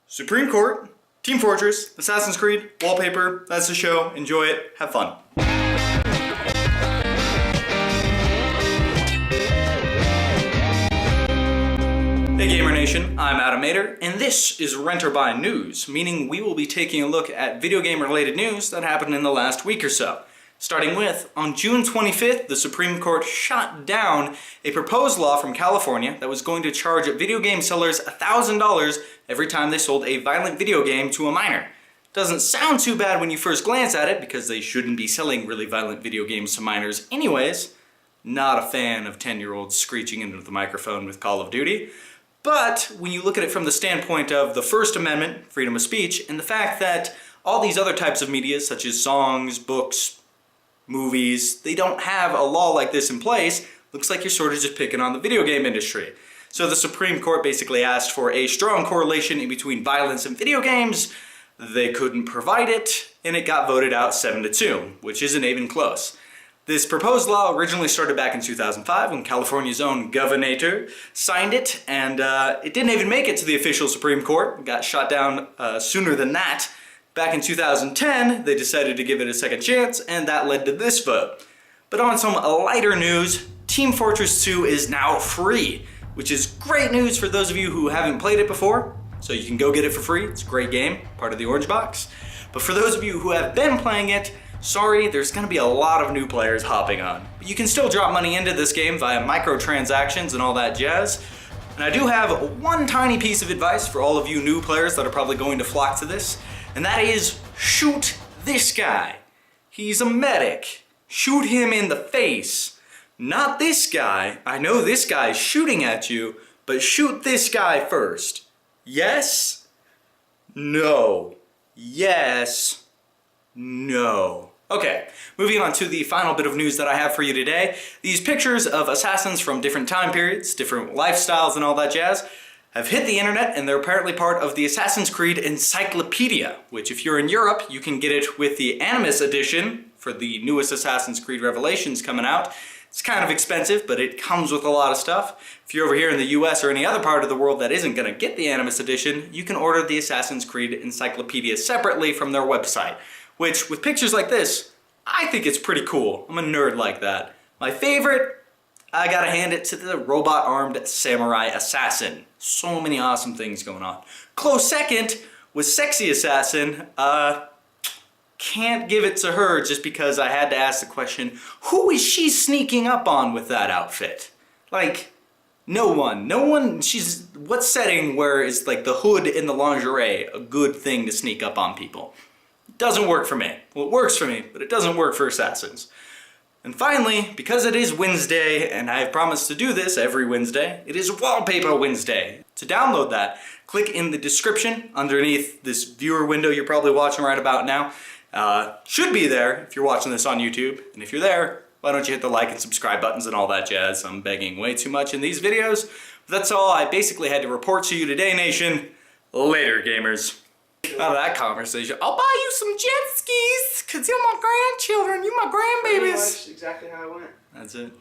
Supreme Court, Team Fortress, Assassin's Creed, Wallpaper, that's the show. Enjoy it, have fun. Hey Gamer Nation, I'm Adam Mater, and this is Rent or Buy News, meaning we will be taking a look at video game related news that happened in the last week or so. Starting with, on June 25th, the Supreme Court shot down a proposed law from California that was going to charge video game sellers $1,000 every time they sold a violent video game to a minor. Doesn't sound too bad when you first glance at it, because they shouldn't be selling really violent video games to minors anyways. Not a fan of 10-year-olds screeching into the microphone with Call of Duty. But when you look at it from the standpoint of the First Amendment, freedom of speech, and the fact that all these other types of media, such as songs, books, movies, they don't have a law like this in place, looks like you're sort of just picking on the video game industry. So the Supreme Court basically asked for a strong correlation in between violence and video games. They couldn't provide it, and it got voted out 7-2, which isn't even close. This proposed law originally started back in 2005 when California's own governor signed it, and it didn't even make it to the official Supreme Court. It got shot down sooner than that. Back in 2010, they decided to give it a second chance, and that led to this vote. But on some lighter news, Team Fortress 2 is now free, which is great news for those of you who haven't played it before, so you can go get it for free. It's a great game, part of the Orange Box. But for those of you who have been playing it, sorry, there's going to be a lot of new players hopping on. But you can still drop money into this game via microtransactions and all that jazz. And I do have one tiny piece of advice for all of you new players that are probably going to flock to this, and that is, shoot this guy. He's a medic. Shoot him in the face. Not this guy. I know this guy's shooting at you, but shoot this guy first. Yes? No. Yes? No. Okay, moving on to the final bit of news that I have for you today. These pictures of assassins from different time periods, different lifestyles and all that jazz have hit the internet, and they're apparently part of the Assassin's Creed Encyclopedia, which if you're in Europe, you can get it with the Animus edition for the newest Assassin's Creed Revelations coming out. It's kind of expensive, but it comes with a lot of stuff. If you're over here in the US or any other part of the world that isn't going to get the Animus edition, you can order the Assassin's Creed Encyclopedia separately from their website, which, with pictures like this, I think it's pretty cool. I'm a nerd like that. My favorite, I gotta hand it to the robot-armed samurai assassin. So many awesome things going on. Close second was Sexy Assassin. Can't give it to her just because I had to ask the question, who is she sneaking up on with that outfit? Like, no one. No one, what setting where is like the hood and the lingerie a good thing to sneak up on people? It doesn't work for me. Well, it works for me, but it doesn't work for assassins. And finally, because it is Wednesday, and I have promised to do this every Wednesday, it is Wallpaper Wednesday. To download that, click in the description underneath this viewer window you're probably watching right about now. Should be there if you're watching this on YouTube. And if you're there, why don't you hit the like and subscribe buttons and all that jazz. I'm begging way too much in these videos. But that's all I basically had to report to you today, Nation. Later, gamers. Out of that conversation, I'll buy you some jet skis, cause you're my grandchildren, you my grandbabies. That's exactly how it went. That's it.